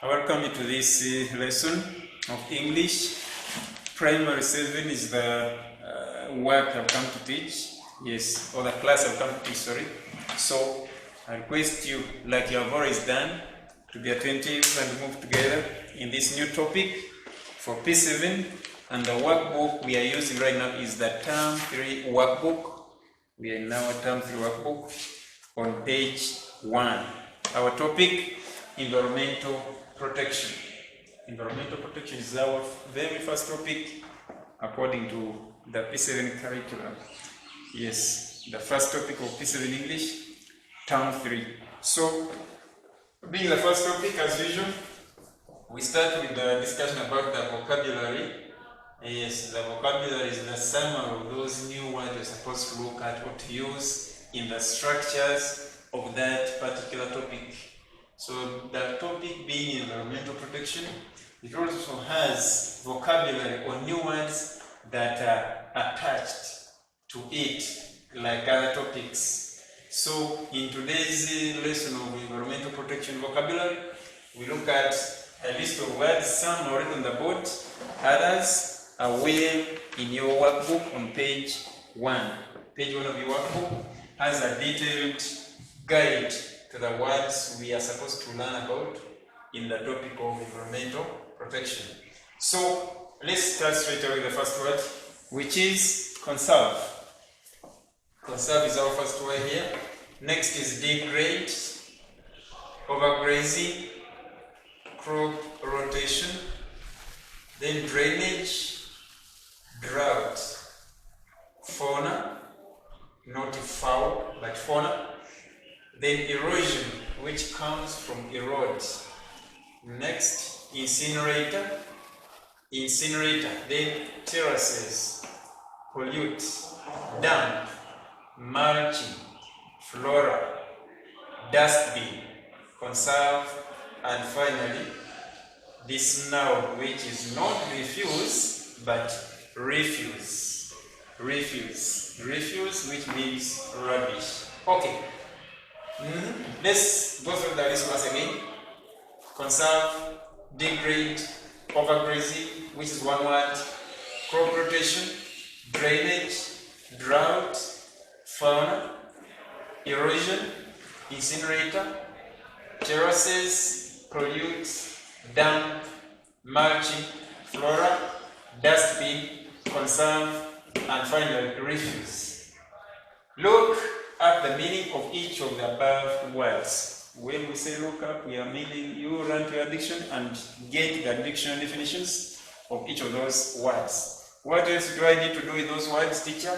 Welcome you to this lesson of English. Primary 7 is the work I've come to teach. Yes, or the class I've come to teach, sorry. So I request you, like you have always done, to be attentive and move together in this new topic for P7. And the workbook we are using right now is the Term 3 workbook. We are in our Term 3 workbook on page 1. Our topic, environmental protection. Environmental protection is our very first topic according to the P7 curriculum. Yes, the first topic of P7 English, Term 3. So, being the first topic, as usual, we start with the discussion about the vocabulary. Yes, the vocabulary is the summary of those new words you're supposed to look at or to use in the structures of that particular topic. So the topic being environmental protection, it also has vocabulary or new words that are attached to it, like other topics. So in today's lesson of environmental protection vocabulary, we look at a list of words. Some are written on the board, others are well in your workbook on page 1. Page 1 of your workbook has a detailed guide to the words we are supposed to learn about in the topic of environmental protection. So let's start straight away with the first word, which is conserve. Conserve is our first word here. Next is degrade, overgrazing, crop rotation, then drainage, drought, fauna, not foul, but fauna, then erosion, which comes from erode. Next, incinerator, then terraces, pollute, dump, mulching, flora, dustbin, conserve, and finally, this noun, which is not refuse, but refuse. Refuse, which means rubbish. Okay. Let's go through the list once again. Conserve, degrade, overgrazing, which is one word, crop rotation, drainage, drought, fauna, erosion, incinerator, terraces, pollute, dump, mulching, flora, dustbin, conserve, and finally refuse. Look at the meaning of each of the above words. When we say look up, we are meaning you run to your dictionary and get the dictionary definitions of each of those words. What else do I need to do with those words, teacher?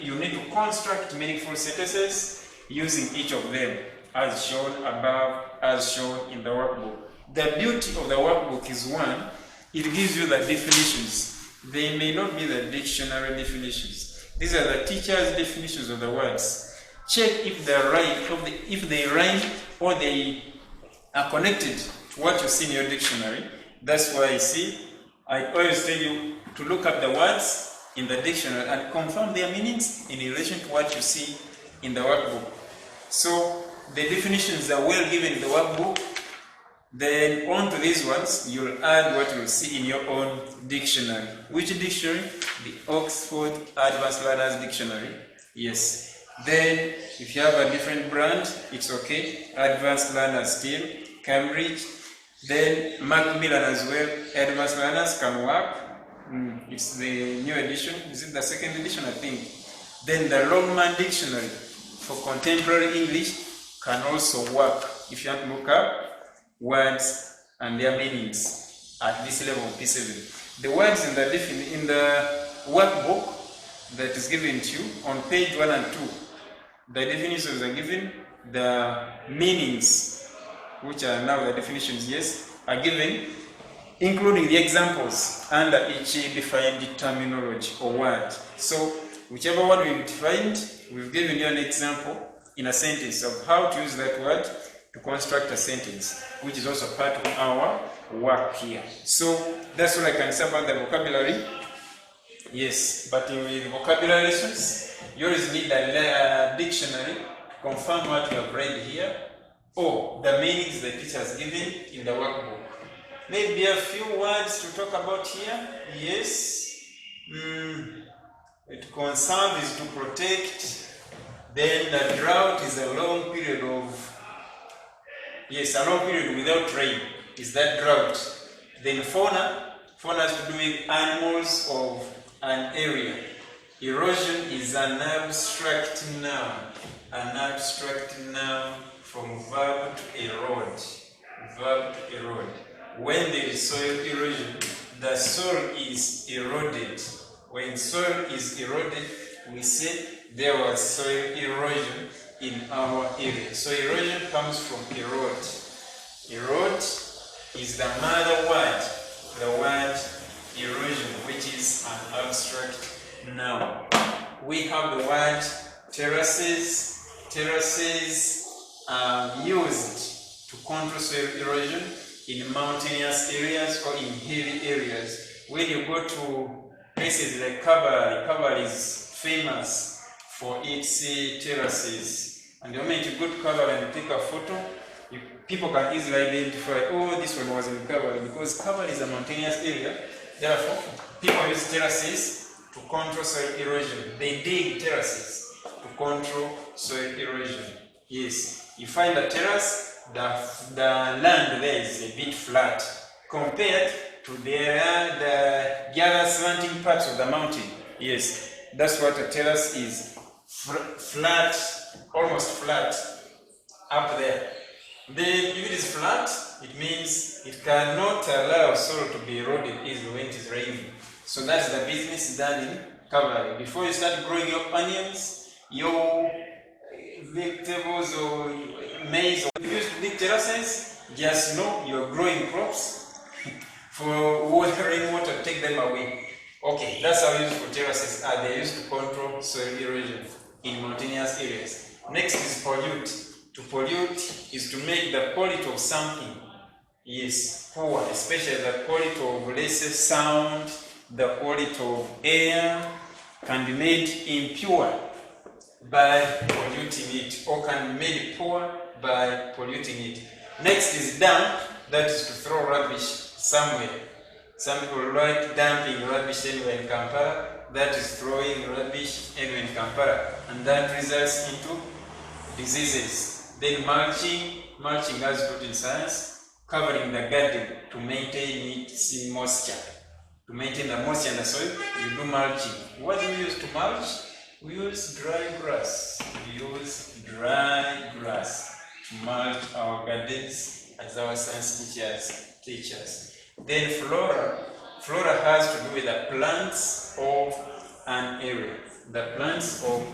You need to construct meaningful sentences using each of them, as shown above, as shown in the workbook. The beauty of the workbook is, one, it gives you the definitions. They may not be the dictionary definitions. These are the teacher's definitions of the words. Check if they rhyme or they are connected to what you see in your dictionary. That's why I always tell you to look up the words in the dictionary and confirm their meanings in relation to what you see in the workbook. So the definitions are well given in the workbook. Then on to these ones, you'll add what you'll see in your own dictionary. Which dictionary? The Oxford Advanced Learners Dictionary. Yes. Then, if you have a different brand, it's okay. Advanced Learners still, Cambridge. Then Macmillan as well. Advanced Learners can work. It's the new edition. Is it the second edition, I think? Then the Longman Dictionary for contemporary English can also work if you want to look up words and their meanings at this level of P7. The words in the workbook that is given to you on page 1 and 2, the definitions are given, the meanings, which are now the definitions, yes, are given, including the examples under each defined terminology or word. So, whichever word we've defined, we've given you an example in a sentence of how to use that word to construct a sentence, which is also part of our work here. So, that's what I can say about the vocabulary. Yes, but in vocabulary lessons, you always need a dictionary to confirm what you have read here or the meanings the teacher has given in the workbook. Maybe a few words to talk about here. Yes. To conserve is to protect. Then the drought is a long period of, yes, a long period without rain is that drought. Then fauna has to do with animals of an area. Erosion is an abstract noun. An abstract noun from verb to erode. Verb to erode. When there is soil erosion, the soil is eroded. When soil is eroded, we say there was soil erosion in our area. So erosion comes from erode. Erode is the mother word, the word erosion, which is an abstract noun. We have the word terraces. Terraces are used to control soil erosion in mountainous areas or in hilly areas. When you go to places like Kabale is famous for its terraces. And the moment you go to Kabale and take a photo, people can easily identify, oh, this one was in Kabale, because Kabale is a mountainous area. Therefore, people use terraces to control soil erosion. They dig terraces to control soil erosion. Yes, you find a terrace, the land there is a bit flat compared to the other slanting parts of the mountain. Yes, that's what a terrace is. Flat, almost flat up there. If it is flat, it means it cannot allow soil to be eroded easily when it is raining. So that's the business done in Kabale. Before you start growing your onions, your vegetables or maize, or if you use big terraces, just know you're growing crops for rainwater to take them away. Okay, that's how useful terraces are. They're used to control soil erosion in mountainous areas. Next is pollute. To pollute is to make the quality of something, yes, poor, especially the quality of, let's say, sound, the quality of air can be made impure by polluting it, or can be made poor by polluting it. Next is dump, that is to throw rubbish somewhere. Some people like dumping rubbish anywhere in Kampala, that is throwing rubbish anywhere in Kampala, and that results into diseases. Then mulching as taught in science, covering the garden to maintain its moisture. To maintain the moisture in the soil, you do mulching. What do we use to mulch? We use dry grass. We use dry grass to mulch our gardens, as our science teachers teach us. Then flora has to do with the plants of an area. The plants of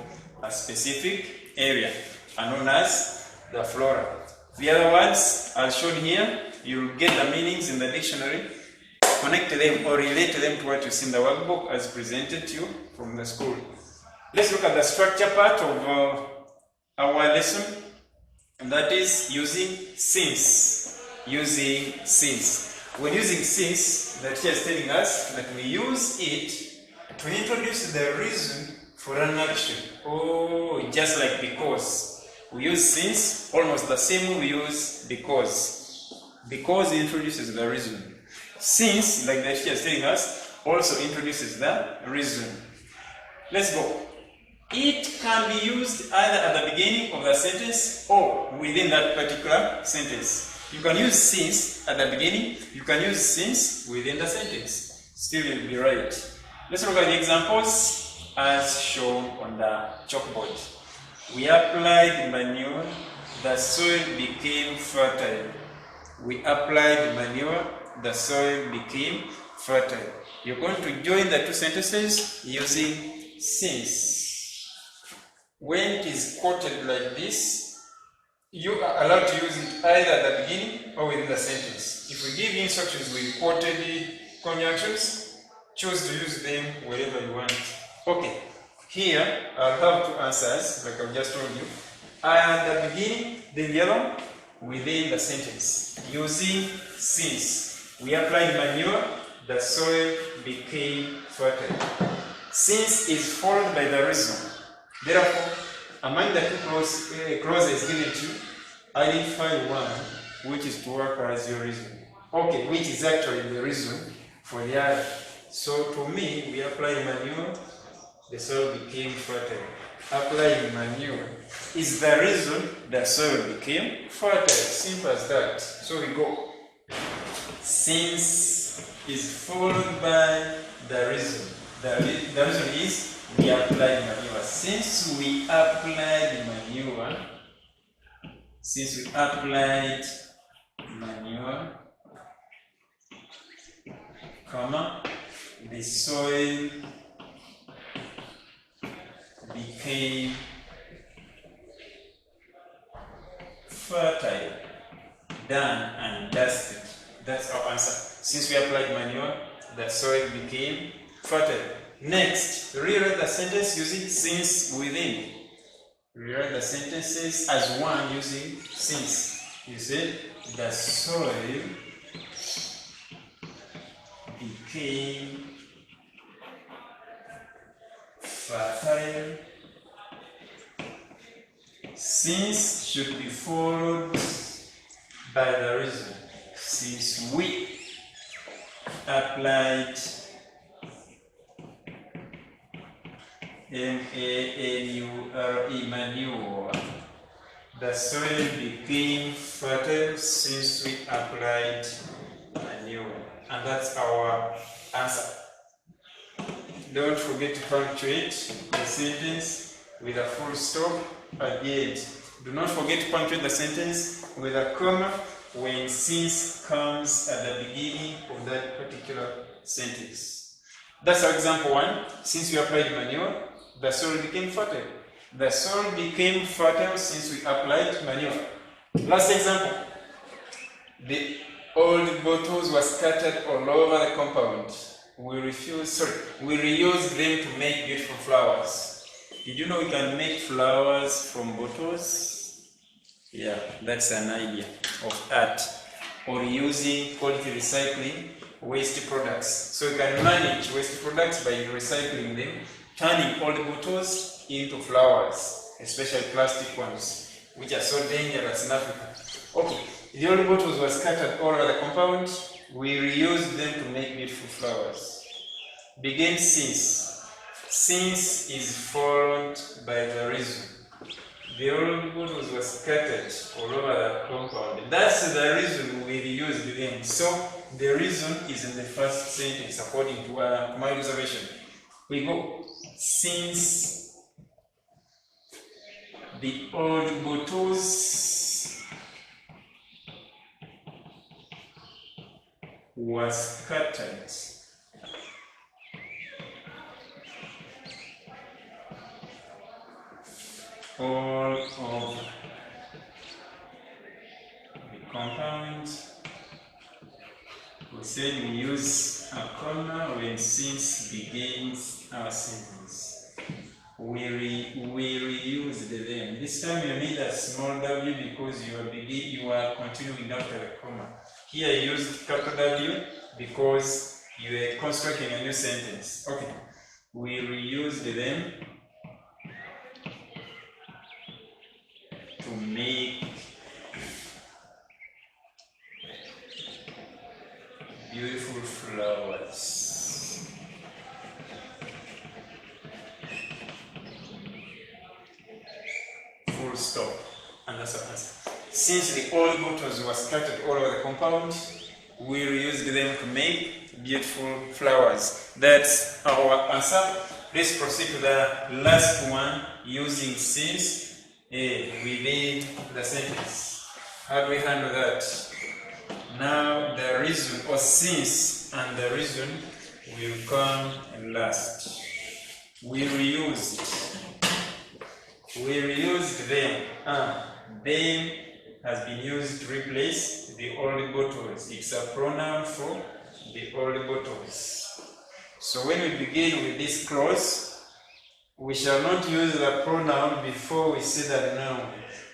a specific area are known as the flora. The other words are shown here. You'll get the meanings in the dictionary. Connect them or relate them to what you see in the workbook as presented to you from the school. Let's look at the structure part of our lesson, and that is using since. Using since. When using since, the teacher is telling us that we use it to introduce the reason for an action. Oh, just like because. We use since almost the same way we use because. Because introduces the reason. Since, like the teacher is telling us, also introduces the reason. Let's go. It can be used either at the beginning of the sentence or within that particular sentence. You can use since at the beginning, you can use since within the sentence. Still you'll be right. Let's look at the examples as shown on the chalkboard. We applied manure, the soil became fertile. We applied manure, the soil became fertile. You're going to join the two sentences using since. When it is quoted like this, you are allowed to use it either at the beginning or within the sentence. If we give instructions with quoted conjunctions, choose to use them wherever you want. Okay. Here, I'll have two answers, like I've just told you. At the beginning, then the other one, within the sentence. Using since. We applied manure, the soil became fertile. Since is followed by the reason. Therefore, among the two clauses given to you, Identify one which is to work as your reason. Okay, which is actually the reason for the other. So to me, we apply manure, the soil became fertile. Applying manure is the reason the soil became fertile. Simple as that. So we go. Since is followed by the reason. The reason is we applied manure. Since we applied manure, comma, the soil became fertile, done and dusted. That's our answer. Since we applied manure, the soil became fertile. Next, rewrite the sentence using since within. Rewrite the sentences as one using since. You said the soil became fertile. Since should be followed by the reason. Since we applied manure, manure, the soil became fertile since we applied manure. And that's our answer. Don't forget to punctuate the sentence with a full stop at the end. Do not forget to punctuate the sentence with a comma when since comes at the beginning of that particular sentence. That's our example 1. Since we applied manure, the soil became fertile. The soil became fertile since we applied manure. Last example. The old bottles were scattered all over the compound. We reused them to make beautiful flowers. Did you know we can make flowers from bottles? Yeah, that's an idea of art. Or using quality recycling waste products. So you can manage waste products by recycling them, turning old bottles into flowers, especially plastic ones, which are so dangerous in Africa. Okay, the old bottles were scattered all over the compound. We reused them to make beautiful flowers. Begin since. Since is followed by the reason. The old bottles were scattered all over the compound. That's the reason we reused them. So the reason is in the first sentence according to my observation. We go. Since the old bottles were scattered all of the compound, we said we use a comma when since begins our sentence. We reused them. This time you need a small w because you are continuing after the comma. Here I used capital W because you are constructing a new sentence. Okay. We reused them to make beautiful flowers. Full stop. And that's our answer. Since the old bottles were scattered all over the compound, we reused them to make beautiful flowers. That's our answer. Let's proceed to the last one using since within the sentence. How do we handle that? Now the reason or since and the reason will come last. We reused them. Them has been used to replace the old bottles. It's a pronoun for the old bottles. So when we begin with this clause, we shall not use the pronoun before we say the noun.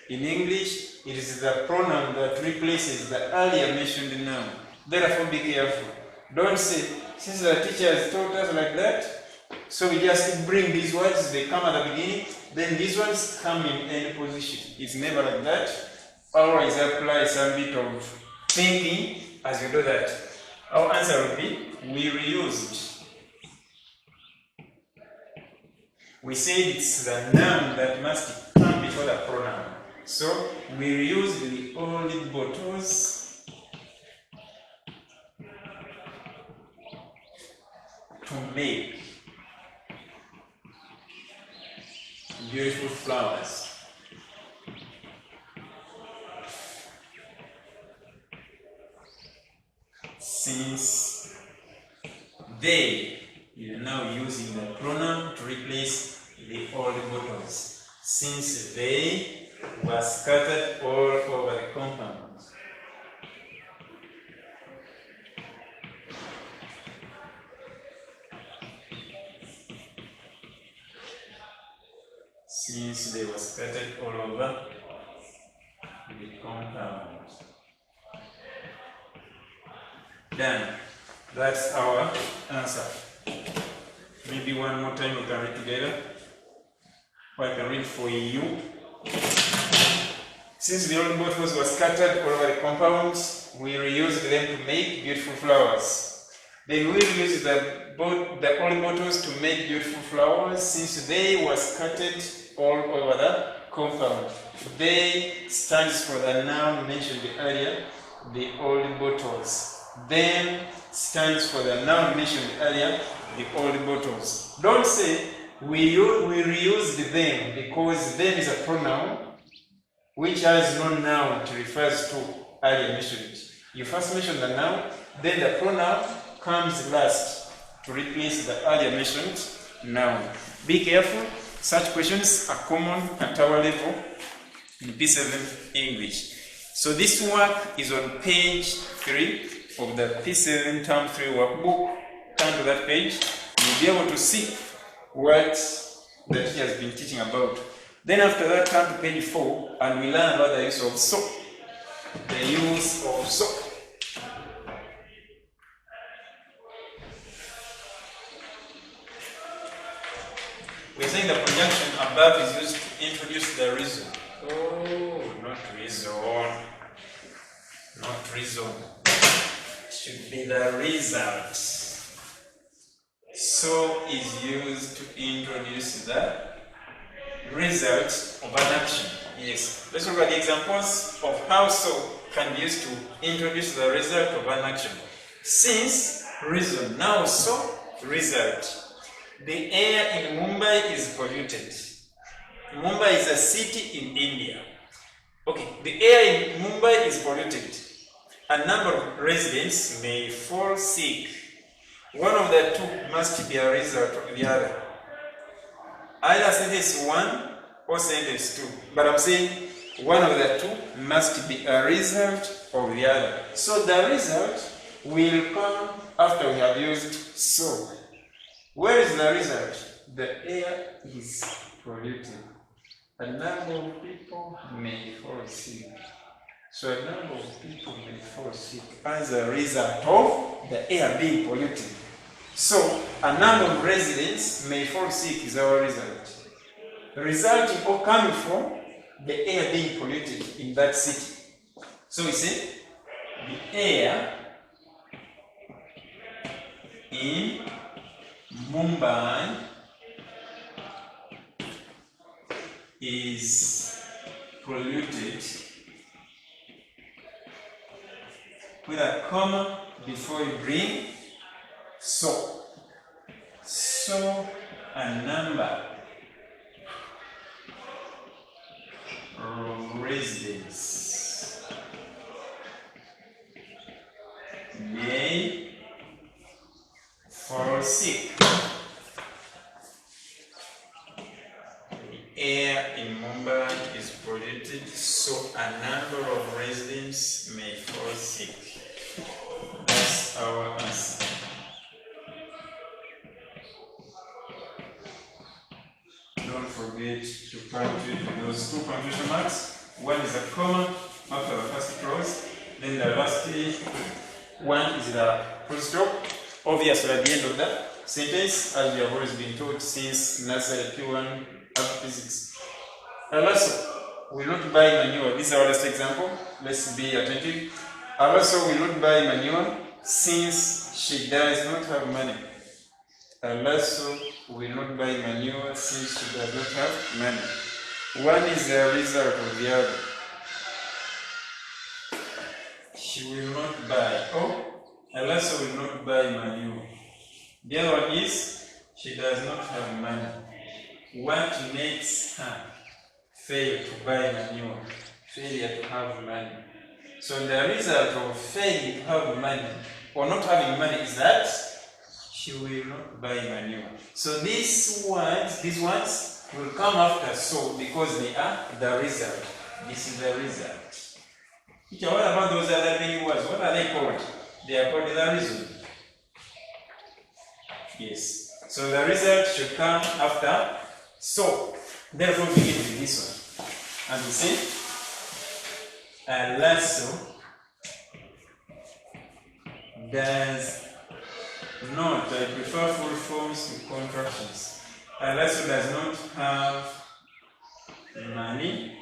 In English, it is the pronoun that replaces the earlier mentioned noun. Therefore, be careful. Don't say, since the teacher has taught us like that, so we just bring these words, they come at the beginning, then these ones come in end position. It's never like that. always apply some bit of thinking as you do that. Our answer would be, we reused. We said it's the noun that must come before the pronoun. So we reused the old bottles to make beautiful flowers. Since they, you're now using the pronoun to replace the old bottles. Since they were scattered all over the compound. Since they were scattered all over the compound. Done. That's our answer. Maybe one more time we can read together. Or I can read for you. Since the old bottles were scattered all over the compound, we reused them to make beautiful flowers. Then we reused the old bottles to make beautiful flowers since they were scattered all over the compound. They stands for the noun mentioned earlier, the old bottles. Them stands for the noun mentioned earlier, the old bottles. Don't say we reused them, because them is a pronoun which has no noun it refers to earlier mentioned. You first mention the noun, then the pronoun comes last to replace the earlier mentioned noun. Be careful, such questions are common at our level in P7 English. So this work is on page 3 of the P7 Term 3 workbook. Turn to that page, you'll be able to see what that he has been teaching about. Then after that, turn to page 4 and we learn about the use of soap. The use of soap. We're saying the conjunction above is used to introduce the reason. Oh, not reason. Not reason. It should be the result. So is used to introduce the result of an action. Yes. Let's look at the examples of how so can be used to introduce the result of an action. Since, reason. Now so, result. The air in Mumbai is polluted. Mumbai is a city in India. Okay, the air in Mumbai is polluted. A number of residents may fall sick. One of the two must be a result of the other. Either sentence 1 or sentence 2. But I'm saying one of the two must be a result of the other. So the result will come after we have used so. Where is the result? The air is polluted. A number of people may fall sick. So a number of people may fall sick as a result of the air being polluted. So a number of residents may fall sick is our result. Resulting or coming from the air being polluted in that city. So we say the air in Mumbai is polluted. With a comma before you bring so. So a number of residents may fall sick. The air in Mumbai is polluted, so a number of residents may fall sick. That's our answer. Don't forget to punctuate those two punctuation marks. One is a comma after the first clause, then the last one is the full stop. Obviously, at the end of the sentence, as we have always been taught since nursery P1 up to physics. And also, will not buy manure. This is our last example. Let's be attentive. Alaso will not buy manure since she does not have money. Alaso will not buy manure since she does not have money. One is the result of the other. She will not buy. Oh, Alaso will not buy manure. The other one is she does not have money. What makes her fail to buy manure? Failure to have money. So the result of failing to have money or not having money is that she will not buy manure. So these ones will come after so because they are the result. This is the result. Okay, what about those other many words? What are they called? They are called the reason. Yes. So the result should come after so. Therefore, begin with this one. And we see Alaso does not, I prefer full forms to contractions. Alaso does not have money.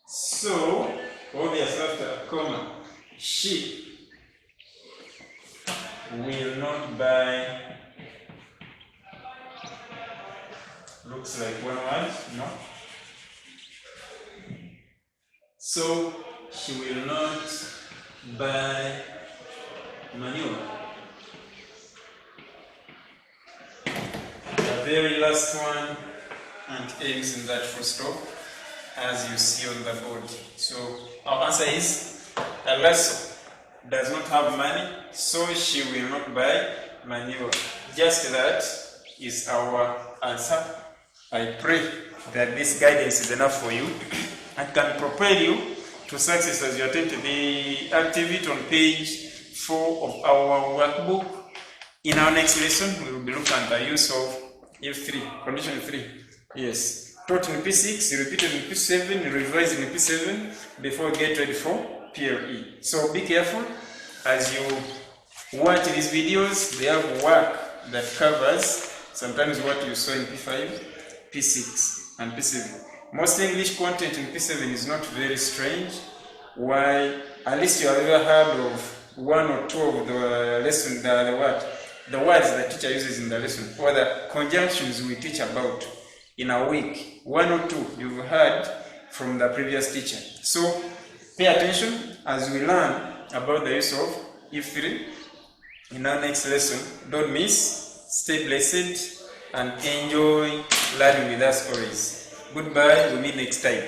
So, obviously after a comma, she will not buy. Looks like one word, no? So she will not buy manure. The very last one and ends in that full stop as you see on the board. So our answer is Alaso does not have money, so she will not buy manure. Just that is our answer. I pray that this guidance is enough for you and can propel you to success as you attempt the activity on page 4 of our workbook. In our next lesson, we will be looking at the use of F3, condition 3. Yes, taught in P6, repeated in P7, revised in P7 before we get ready for PLE. So be careful as you watch these videos. They have work that covers sometimes what you saw in P5, P6 and P7. Most English content in P7 is not very strange. Why? At least you have ever heard of one or two of the lesson, the words the teacher uses in the lesson, or the conjunctions we teach about in a week. One or two you've heard from the previous teacher. So pay attention as we learn about the use of F3 in our next lesson. Don't miss. Stay blessed and enjoy learning with us always. Goodbye, we'll meet next time.